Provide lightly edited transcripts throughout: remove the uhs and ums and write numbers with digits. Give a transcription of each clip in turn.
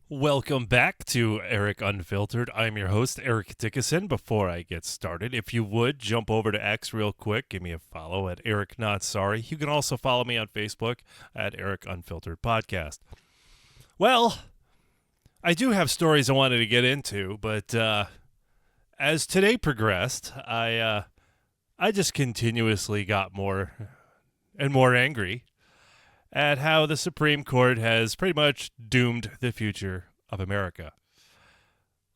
Welcome back to Eric Unfiltered. I'm your host, Eric Dickinson. Before I get started, if you would jump over to X real quick, give me a follow at Eric Not Sorry. You can also follow me on Facebook at Eric Unfiltered Podcast. Well, I do have stories I wanted to get into, but as today progressed, I just continuously got more and more angry at how the Supreme Court has pretty much doomed the future of America.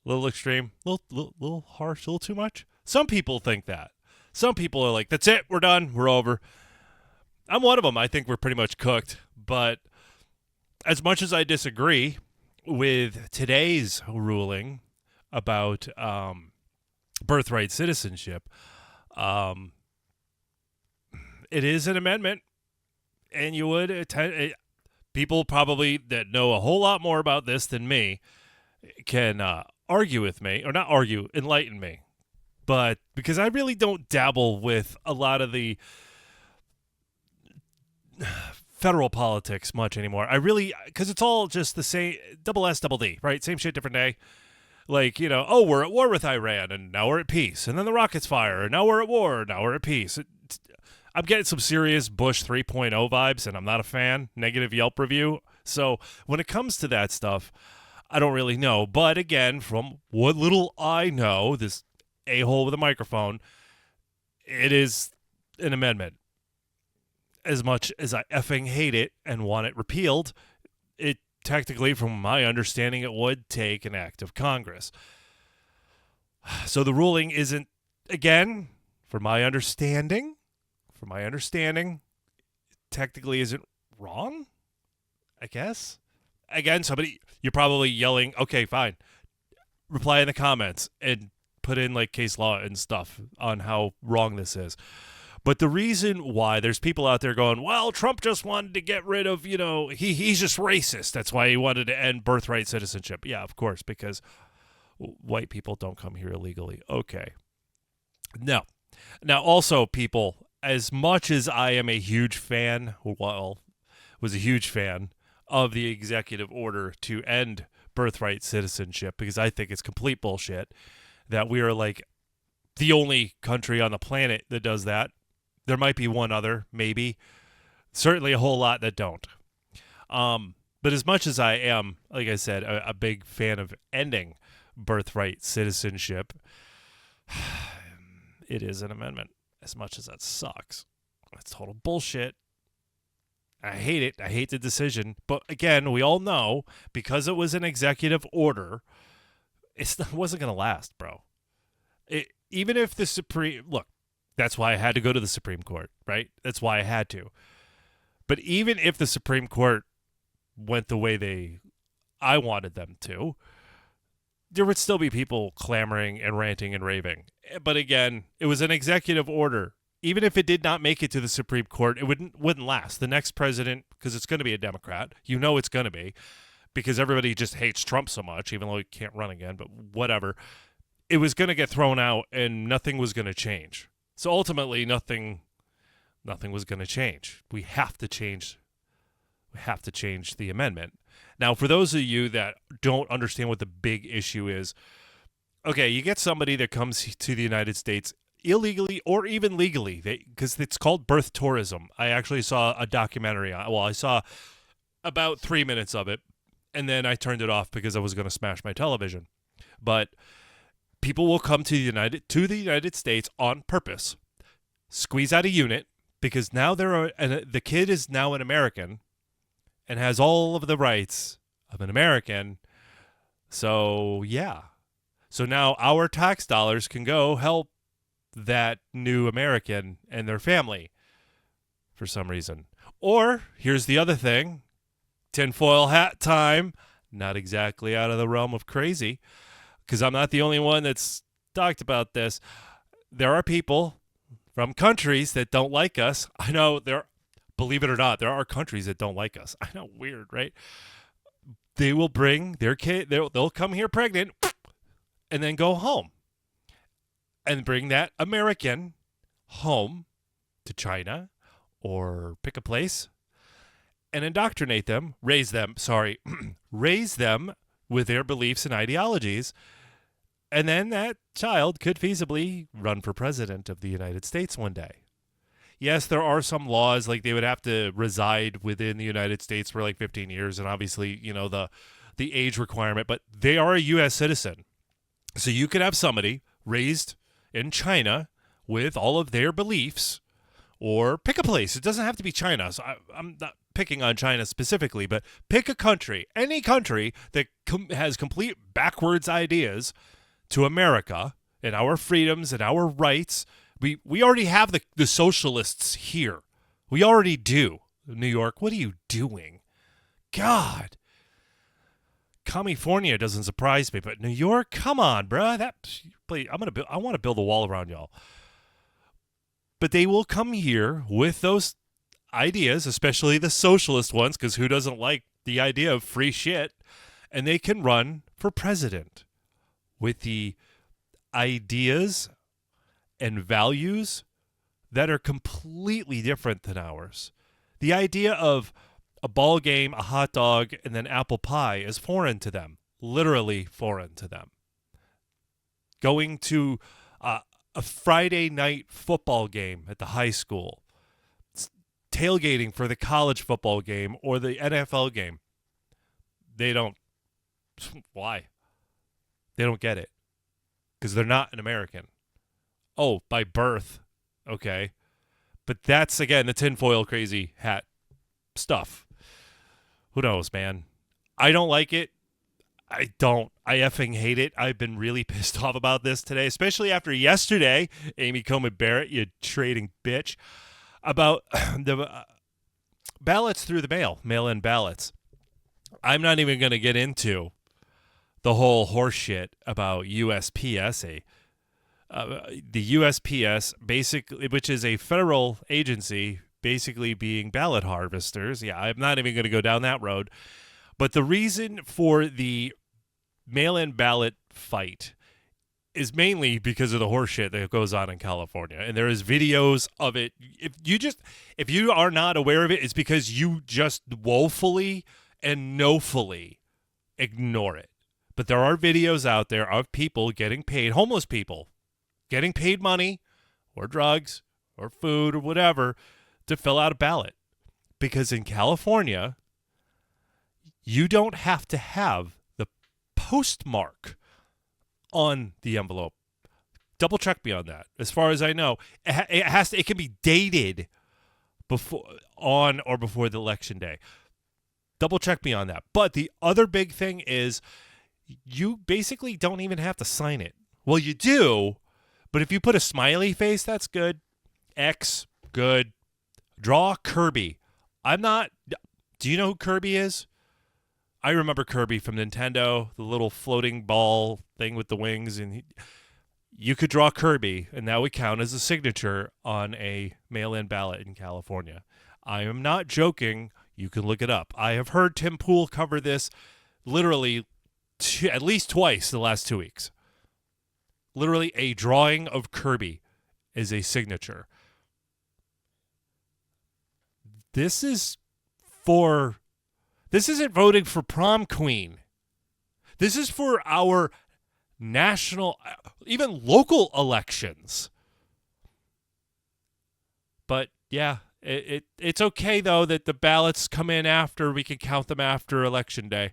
A little extreme, little harsh, a little too much. Some people think that. Some people are like, that's it, we're done, we're over. I'm one of them. I think we're pretty much cooked. But as much as I disagree with today's ruling about birthright citizenship, it is an amendment. And you would attend, people probably that know a whole lot more about this than me can argue with me, or not argue, enlighten me. But because I really don't dabble with a lot of the federal politics much anymore. Because it's all just the same, double S, double D, right? Same shit, different day. Like, oh, we're at war with Iran, and now we're at peace. And then the rockets fire, and now we're at war, now we're at peace. I'm getting some serious Bush 3.0 vibes, and I'm not a fan. Negative Yelp review. So when it comes to that stuff, I don't really know. But again, from what little I know, this a-hole with a microphone, it is an amendment. As much as I effing hate it and want it repealed, it technically, from my understanding, it would take an act of Congress. So the ruling isn't, again, from my understanding, technically isn't wrong, I guess. Again, you're probably yelling, okay, fine. Reply in the comments and put in like case law and stuff on how wrong this is. But the reason why there's people out there going, well, Trump just wanted to get rid of, he's just racist. That's why he wanted to end birthright citizenship. Yeah, of course, because white people don't come here illegally. Okay. No. Now, also, people, as much as I am a huge fan, was a huge fan of the executive order to end birthright citizenship, because I think it's complete bullshit that we are like the only country on the planet that does that. There might be one other, maybe. Certainly a whole lot that don't. But as much as I am, like I said, a big fan of ending birthright citizenship, it is an amendment. As much as that sucks, it's total bullshit. I hate it. I hate the decision. But again, we all know, because it was an executive order, it wasn't going to last, bro. Even if the look, that's why I had to go to the Supreme Court, right? That's why I had to. But even if the Supreme Court went the way I wanted them to, there would still be people clamoring and ranting and raving. But again, it was an executive order. Even if it did not make it to the Supreme Court, it wouldn't last. The next president, because it's going to be a Democrat, it's going to be, because everybody just hates Trump so much, even though he can't run again, but whatever. It was going to get thrown out, and nothing was going to change. So ultimately, nothing was going to change. We have to change the amendment. Now, for those of you that don't understand what the big issue is, okay, you get somebody that comes to the United States illegally or even legally, because it's called birth tourism. I actually saw a documentary. I saw about 3 minutes of it, and then I turned it off because I was going to smash my television. But people will come to the United States on purpose, squeeze out a unit, because now the kid is now an American and has all of the rights of an American. So, yeah. So now our tax dollars can go help that new American and their family for some reason. Or, here's the other thing, tinfoil hat time, not exactly out of the realm of crazy, because I'm not the only one that's talked about this. There are people from countries that don't like us. I know believe it or not, there are countries that don't like us. I know, weird, right? They will bring their kid, they'll come here pregnant and then go home and bring that American home to China or pick a place and indoctrinate them, raise them with their beliefs and ideologies. And then that child could feasibly run for president of the United States one day. Yes, there are some laws, like they would have to reside within the United States for like 15 years, and obviously, the age requirement, but they are a U.S. citizen. So you could have somebody raised in China with all of their beliefs, or pick a place. It doesn't have to be China. So I'm not picking on China specifically, but pick a country, any country that has complete backwards ideas to America and our freedoms and our rights. We already have the socialists here. We already do. New York, what are you doing? God. California doesn't surprise me, but New York, come on, bruh. I want to build a wall around y'all. But they will come here with those ideas, especially the socialist ones, because who doesn't like the idea of free shit? And they can run for president with the ideas and values that are completely different than ours. The idea of a ball game, a hot dog, and then apple pie is foreign to them, literally foreign to them. Going to a Friday night football game at the high school, tailgating for the college football game or the NFL game, they don't. Why? They don't get it. Because they're not an American. Oh, by birth. Okay. But that's, again, the tinfoil crazy hat stuff. Who knows, man? I don't like it. I effing hate it. I've been really pissed off about this today, especially after yesterday, Amy Coney Barrett, you trading bitch, about the ballots through the mail-in ballots. I'm not even going to get into the whole horse shit about USPS. The USPS, basically, which is a federal agency, basically being ballot harvesters. Yeah, I'm not even going to go down that road. But the reason for the mail-in ballot fight is mainly because of the horse shit that goes on in California. And there is videos of it. If you are not aware of it, it's because you just woefully and knowfully ignore it. But there are videos out there of people getting paid, homeless people, getting paid money or drugs or food or whatever to fill out a ballot. Because in California, you don't have to have the postmark on the envelope. Double check me on that. As far as I know, it can be dated on or before the election day. Double check me on that. But the other big thing is you basically don't even have to sign it. Well, you do, but if you put a smiley face, that's good. X, good. Draw Kirby. Do you know who Kirby is? I remember Kirby from Nintendo, the little floating ball thing with the wings, and you could draw Kirby, and that would count as a signature on a mail-in ballot in California. I am not joking. You can look it up. I have heard Tim Pool cover this literally at least twice the last 2 weeks. Literally, a drawing of Kirby is a signature. This isn't voting for prom queen. This is for our national, even local elections. But yeah, it's okay though that the ballots come in after we can count them after election day.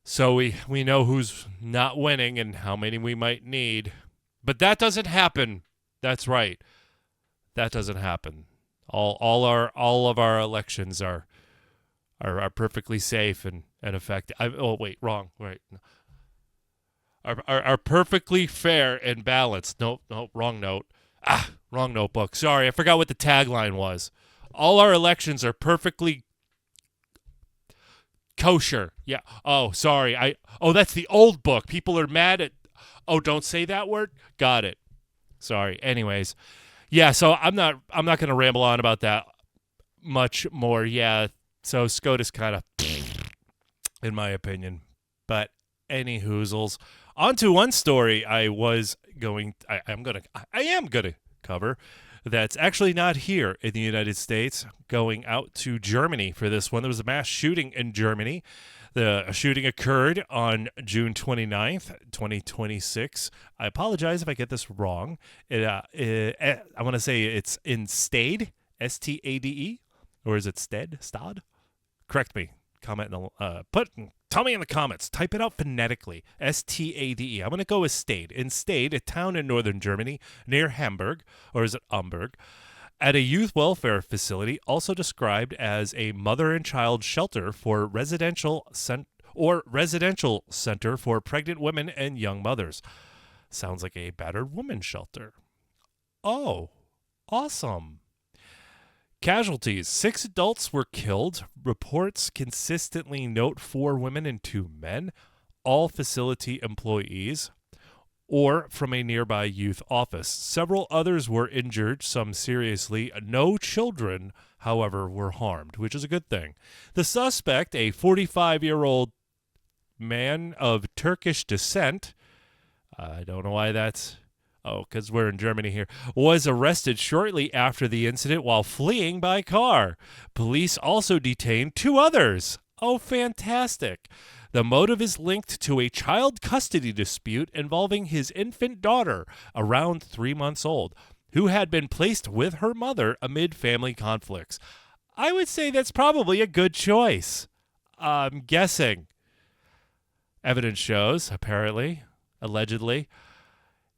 So we know who's not winning and how many we might need. But that doesn't happen. That's right. That doesn't happen. All of our elections are perfectly safe and effective. Wrong. Right. Are perfectly fair and balanced. No, wrong note. Wrong notebook. Sorry, I forgot what the tagline was. All our elections are perfectly kosher. Yeah. Oh, sorry. That's the old book. People are mad at. Oh, don't say that word. Got it. Sorry. Anyways, yeah. So I'm not going to ramble on about that much more. Yeah. So SCOTUS kind of, in my opinion. But any hoozles. On to one story I am gonna cover. that's actually not here in the United States, going out to Germany for this one. There was a mass shooting in Germany. The shooting occurred on June 29th, 2026. I apologize if I get this wrong. I want to say it's in Stade, Stade, or is it Stead? Stad? Correct me. Comment in the, tell me in the comments. Type it out phonetically. Stade. I'm going to go with Stade. In Stade, a town in northern Germany near Hamburg, or is it Hamburg, at a youth welfare facility, also described as a mother and child shelter for residential center for pregnant women and young mothers. Sounds like a battered woman shelter. Oh, awesome. Casualties. 6 adults were killed. Reports consistently note 4 women and 2 men, all facility employees, or from a nearby youth office. Several others were injured, some seriously. No children, however, were harmed, which is a good thing. The suspect, a 45-year-old man of Turkish descent, I don't know why that's... Oh, because we're in Germany here, was arrested shortly after the incident while fleeing by car. Police also detained 2 others. Oh, fantastic. The motive is linked to a child custody dispute involving his infant daughter, around 3 months old, who had been placed with her mother amid family conflicts. I would say that's probably a good choice. I'm guessing. Evidence shows, apparently, allegedly,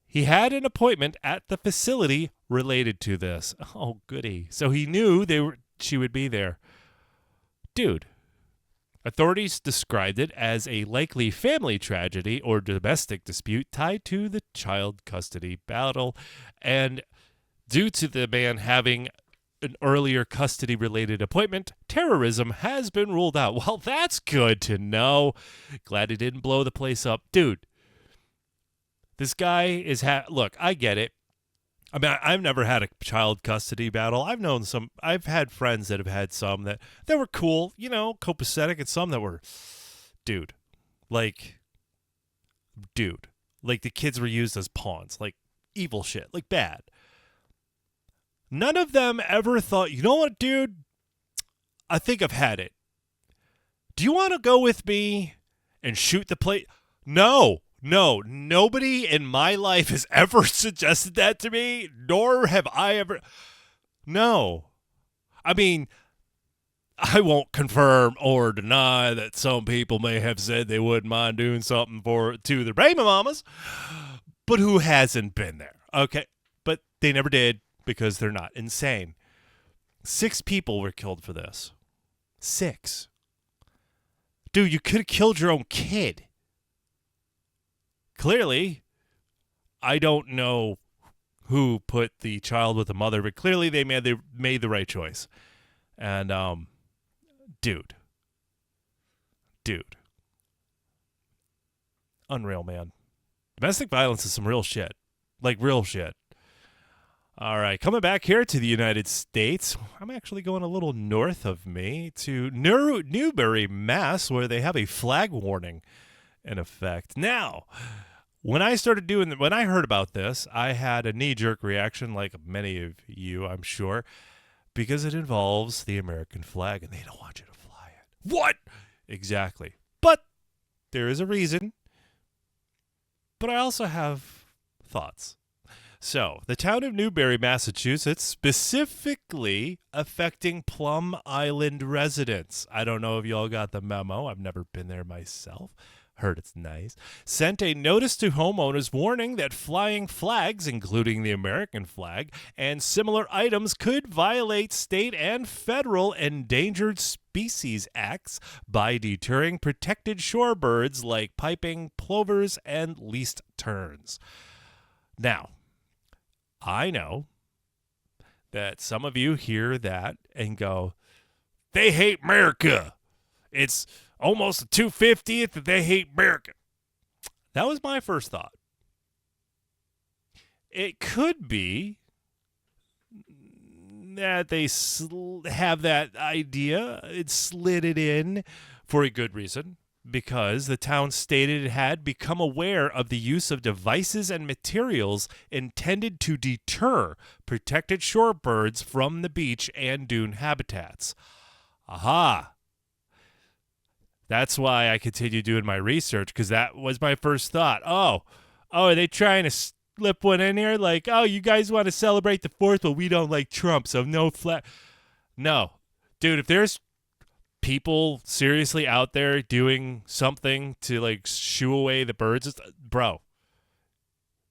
he had an appointment at the facility related to this. Oh, goody. So he knew she would be there. Dude. Authorities described it as a likely family tragedy or domestic dispute tied to the child custody battle. And due to the man having an earlier custody-related appointment, terrorism has been ruled out. Well, that's good to know. Glad he didn't blow the place up. Dude. This guy is look, I get it. I mean, I've never had a child custody battle. I've had friends that have had some that were cool, copacetic, and some that were, dude, like the kids were used as pawns, like evil shit, like bad. None of them ever thought, you know what, dude? I think I've had it. Do you want to go with me and shoot the plate? No, nobody in my life has ever suggested that to me, nor have I ever. No. I mean, I won't confirm or deny that some people may have said they wouldn't mind doing something to their baby mamas, but who hasn't been there? Okay, but they never did because they're not insane. 6 people were killed for this. 6. Dude, you could have killed your own kid. Clearly, I don't know who put the child with the mother, but clearly they made the right choice. And, dude. Unreal, man. Domestic violence is some real shit. Like, real shit. All right, coming back here to the United States, I'm actually going a little north of me to Newbury, Mass, where they have a flag warning in effect. Now, when I heard about this, I had a knee-jerk reaction, like many of you, I'm sure, because it involves the American flag, and they don't want you to fly it. What? Exactly. But there is a reason. But I also have thoughts. So, the town of Newbury, Massachusetts, specifically affecting Plum Island residents. I don't know if y'all got the memo. I've never been there myself. Heard it's nice. Sent a notice to homeowners warning that flying flags, including the American flag, and similar items could violate state and federal endangered species acts by deterring protected shorebirds like piping plovers and least terns. Now, I know that some of you hear that and go, they hate America. It's almost the 250th that they hate America. That was my first thought. It could be that they have that idea. It slid it in for a good reason. because the town stated it had become aware of the use of devices and materials intended to deter protected shorebirds from the beach and dune habitats. Aha! That's why I continued doing my research, because that was my first thought. Oh, are they trying to slip one in here? Like, oh, you guys want to celebrate the 4th, but we don't like Trump, so no flag. No. Dude, if there's people seriously out there doing something to, like, shoo away the birds, bro,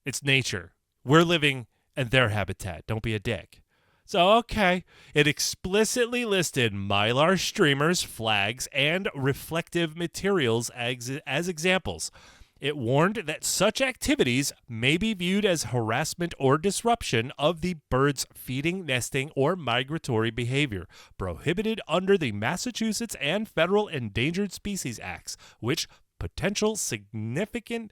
it's nature. We're living in their habitat. Don't be a dick. So, okay, it explicitly listed mylar streamers, flags, and reflective materials as examples. It warned that such activities may be viewed as harassment or disruption of the bird's feeding, nesting, or migratory behavior, prohibited under the Massachusetts and federal Endangered Species Acts, with potential significant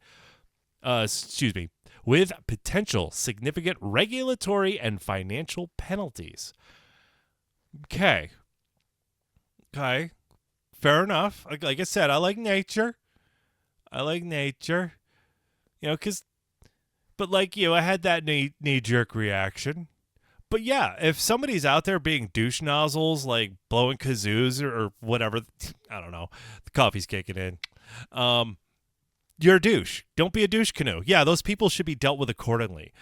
regulatory and financial penalties. Okay. Fair enough. Like I said, I like nature. But like you, I had that knee-jerk reaction. But yeah, if somebody's out there being douche nozzles, like blowing kazoos or whatever, I don't know, the coffee's kicking in. You're a douche. Don't be a douche canoe. Yeah, those people should be dealt with accordingly.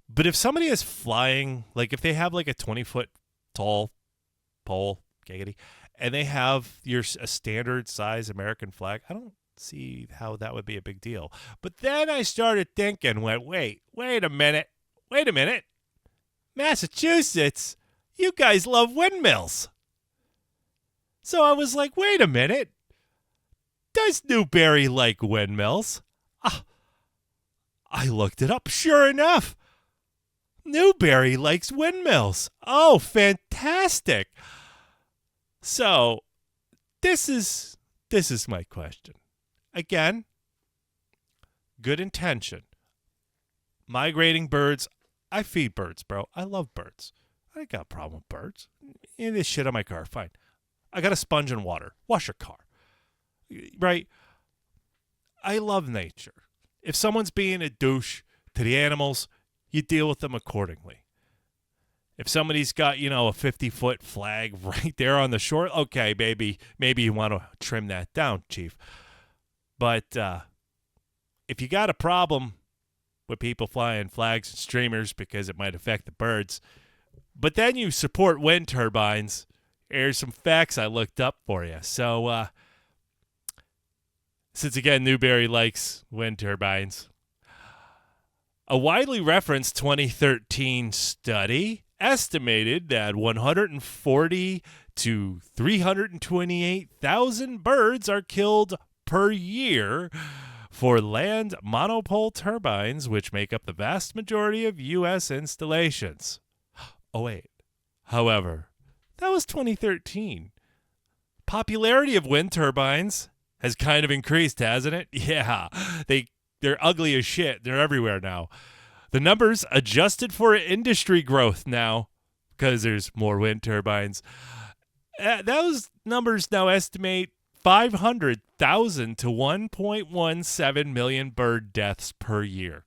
But if somebody is flying, like if they have like a 20-foot tall pole, giggity, and they have a standard size American flag, I don't see how that would be a big deal. But then I started thinking, wait a minute. Massachusetts, you guys love windmills. So I was like, wait a minute. Does Newberry like windmills? I looked it up. Sure enough, Newberry likes windmills. Oh, fantastic. So this is my question. Again, good intention. Migrating birds. I feed birds, bro. I love birds. I ain't got a problem with birds. This shit on my car, fine. I got a sponge and water. Wash your car. Right? I love nature. If someone's being a douche to the animals, you deal with them accordingly. If somebody's got, a 50-foot flag right there on the shore, okay, maybe you want to trim that down, Chief. But if you got a problem with people flying flags and streamers because it might affect the birds, but then you support wind turbines, here's some facts I looked up for you. So, since again, Newberry likes wind turbines, a widely referenced 2013 study estimated that 140 to 328,000 birds are killed per year for land monopole turbines, which make up the vast majority of U.S. installations. Oh, wait. However, that was 2013. Popularity of wind turbines has kind of increased, hasn't it? Yeah, they're ugly as shit. They're everywhere now. The numbers adjusted for industry growth now, because there's more wind turbines. Those numbers now estimate 500,000 to 1.17 million bird deaths per year.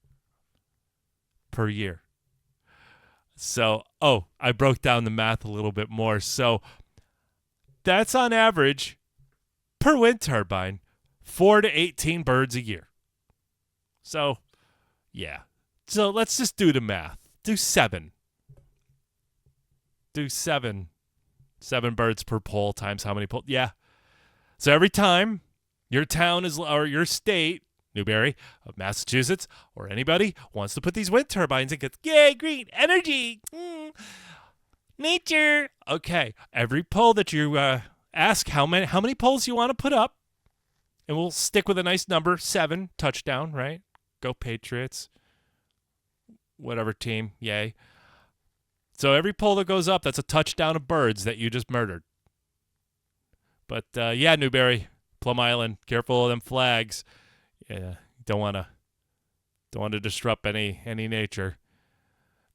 So, I broke down the math a little bit more. So, that's on average, per wind turbine, 4 to 18 birds a year. So, yeah. So, let's just do the math. Do 7. 7 birds per pole times how many poles? Yeah. So every time your town or your state, Newberry, of Massachusetts, or anybody wants to put these wind turbines in, gets, yay, green energy, nature. Okay, every pole that you ask how many poles you want to put up, and we'll stick with a nice number, 7, touchdown, right? Go Patriots. Whatever team, yay. So every pole that goes up, that's a touchdown of birds that you just murdered. But yeah, Newberry, Plum Island, careful of them flags. Yeah, don't want to disrupt any nature.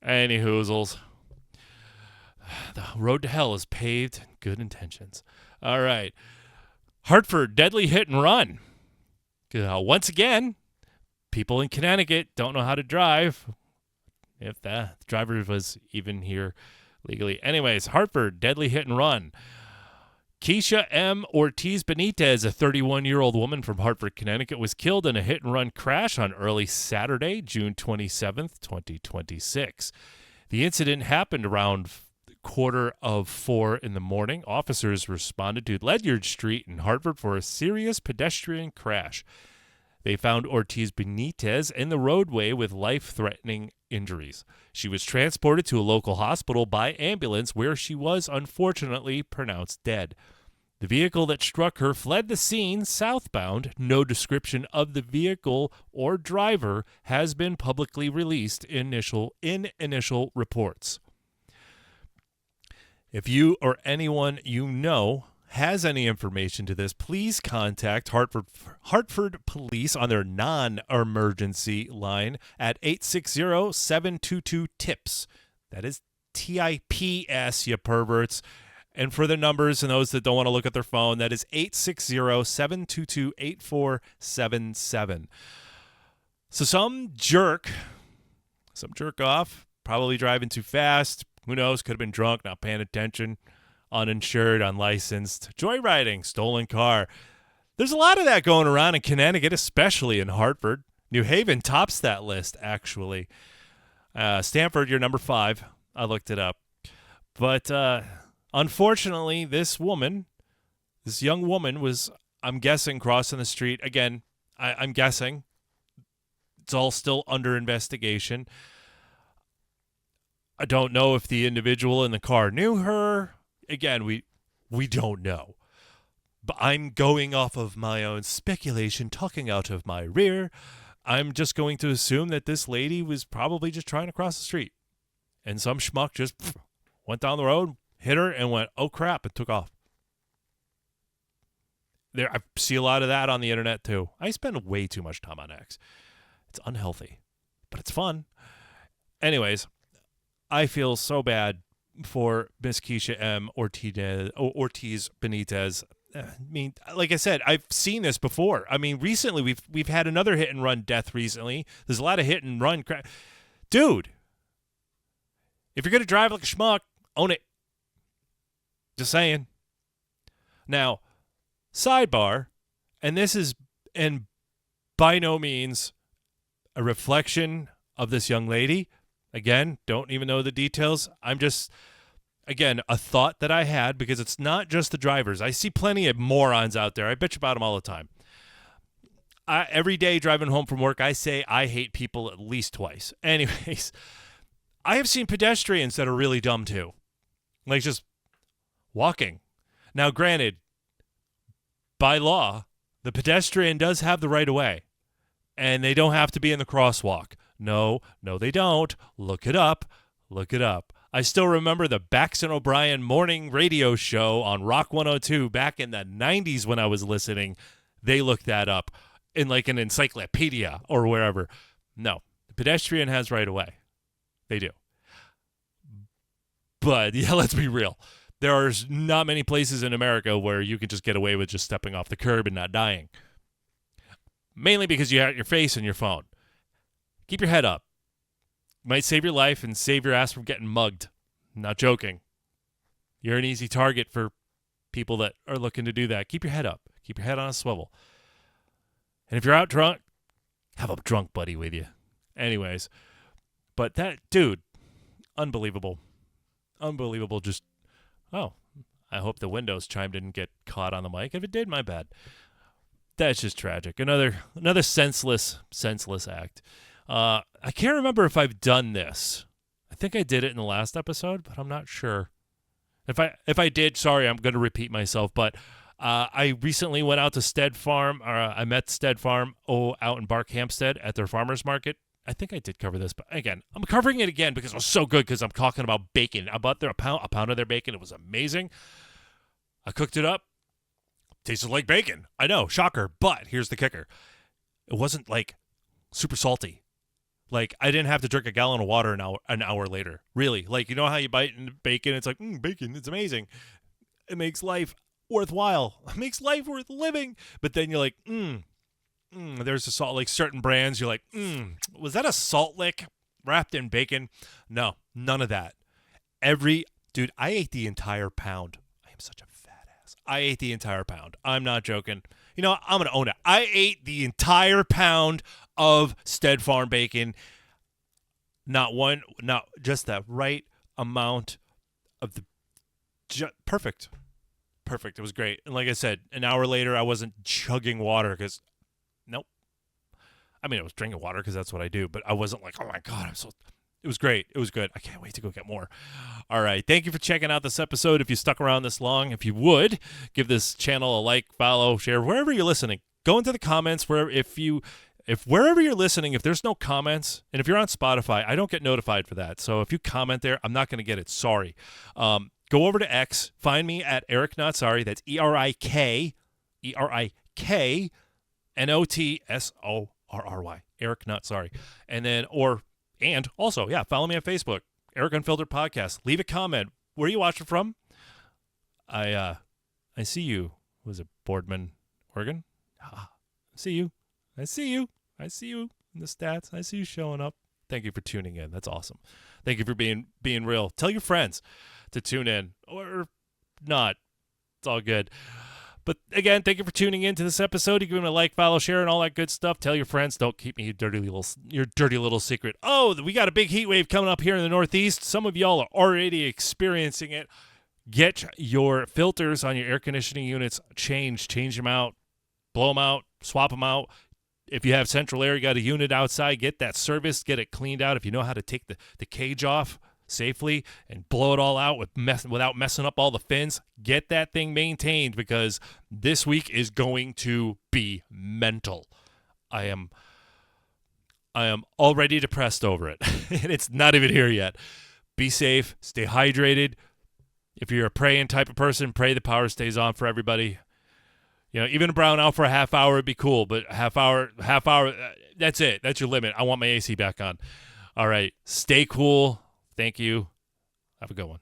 Any hoozles. The road to hell is paved. Good intentions. All right. Hartford, deadly hit and run. Once again, people in Connecticut don't know how to drive. If the driver was even here legally. Anyways, Hartford, deadly hit and run. Keisha M. Ortiz Benitez, a 31-year-old woman from Hartford, Connecticut, was killed in a hit-and-run crash on early Saturday, June 27th, 2026. The incident happened around 3:45 in the morning. Officers responded to Ledyard Street in Hartford for a serious pedestrian crash. They found Ortiz Benitez in the roadway with life-threatening injuries. She was transported to a local hospital by ambulance where she was unfortunately pronounced dead. The vehicle that struck her fled the scene southbound. No description of the vehicle or driver has been publicly released in initial reports. If you or anyone you know has any information to this, please contact Hartford Police on their non-emergency line at 860-722-TIPS. That is TIPS, you perverts. And for the numbers and those that don't want to look at their phone, that is 860-722-8477. So some jerk off, probably driving too fast. Who knows? Could have been drunk, not paying attention. Uninsured, unlicensed, joyriding, stolen car. There's a lot of that going around in Connecticut, especially in Hartford. New Haven tops that list, actually. Stamford, you're number 5. I looked it up. But unfortunately, this young woman was, I'm guessing, crossing the street. Again, I'm guessing. It's all still under investigation. I don't know if the individual in the car knew her. Again, we don't know. But I'm going off of my own speculation, talking out of my rear. I'm just going to assume that this lady was probably just trying to cross the street. And some schmuck just went down the road, hit her, and went, oh, crap, and took off. I see a lot of that on the internet, too. I spend way too much time on X. It's unhealthy, but it's fun. Anyways, I feel so bad for Miss Keisha M. Ortiz Benitez. I mean, like I said, I've seen this before. I mean, recently we've had another hit and run death recently. There's a lot of hit and run dude, if you're gonna drive like a schmuck, own it. Just saying. Now, sidebar, and this is by no means a reflection of this young lady. Again, don't even know the details. I'm just, again, a thought that I had, because it's not just the drivers. I see plenty of morons out there. I bitch about them all the time. Every day driving home from work, I say I hate people at least twice. Anyways, I have seen pedestrians that are really dumb too. Like just walking. Now, granted, by law, the pedestrian does have the right of way, and they don't have to be in the crosswalk. No, they don't. Look it up. I still remember the Baxton O'Brien morning radio show on Rock 102 back in the 90s when I was listening. They looked that up in like an encyclopedia or wherever. No, the pedestrian has right of way. They do. But, yeah, let's be real. There are not many places in America where you can just get away with just stepping off the curb and not dying. Mainly because you have your face in your phone. Keep your head up. Might save your life and save your ass from getting mugged. I'm not joking. You're an easy target for people that are looking to do that. Keep your head up. Keep your head on a swivel. And if you're out drunk, have a drunk buddy with you. Anyways, but that dude, unbelievable. Just, I hope the Windows chime didn't get caught on the mic. If it did, my bad. That's just tragic. Another senseless act. I can't remember if I've done this. I think I did it in the last episode, but I'm not sure. If I did, sorry, I'm going to repeat myself. But I recently went out to Stead Farm. I met Stead Farm out in Barkhampstead at their farmers market. I think I did cover this, but again, I'm covering it again because it was so good, because I'm talking about bacon. I bought a pound of their bacon. It was amazing. I cooked it up. Tasted like bacon. I know, shocker. But here's the kicker. It wasn't like super salty. Like, I didn't have to drink a gallon of water an hour later. Really. Like, you know how you bite into bacon? It's like, bacon, it's amazing. It makes life worthwhile. It makes life worth living. But then you're like, there's a salt, like certain brands, you're like, was that a salt lick wrapped in bacon? No, none of that. Dude, I ate the entire pound. I am such a fat ass. I ate the entire pound. I'm not joking. You know, I'm going to own it. I ate the entire pound of Stead Farm bacon. Not just the right amount of the perfect. It was great. And like I said, an hour later, I wasn't chugging water because, nope. I mean, I was drinking water because that's what I do, but I wasn't like, oh my God, it was great. It was good. I can't wait to go get more. All right. Thank you for checking out this episode. If you stuck around this long, if you would, give this channel a like, follow, share, wherever you're listening. Go into the comments if wherever you're listening, if there's no comments, and if you're on Spotify, I don't get notified for that. So if you comment there, I'm not going to get it. Sorry. Go over to X. Find me at Eric Not Sorry. That's ERIKNOTSORRY. Eric Not Sorry. And also, follow me on Facebook, Eric Unfiltered Podcast. Leave a comment. Where are you watching from? I see you. Was it Boardman, Oregon? I see you in the stats. I see you showing up. Thank you for tuning in. That's awesome. Thank you for being real. Tell your friends to tune in or not. It's all good. But again, thank you for tuning in to this episode. You give them a like, follow, share, and all that good stuff. Tell your friends. Don't keep me your dirty little secret. Oh, we got a big heat wave coming up here in the Northeast. Some of y'all are already experiencing it. Get your filters on your air conditioning units changed. Change them out. Blow them out. Swap them out. If you have central air, you got a unit outside, get that serviced, get it cleaned out. If you know how to take the cage off safely and blow it all out without messing up all the fins, get that thing maintained because this week is going to be mental. I am already depressed over it, and it's not even here yet. Be safe, stay hydrated. If you're a praying type of person, pray the power stays on for everybody. You know, even a brownout for a half hour would be cool, but half hour, that's it. That's your limit. I want my AC back on. All right. Stay cool. Thank you. Have a good one.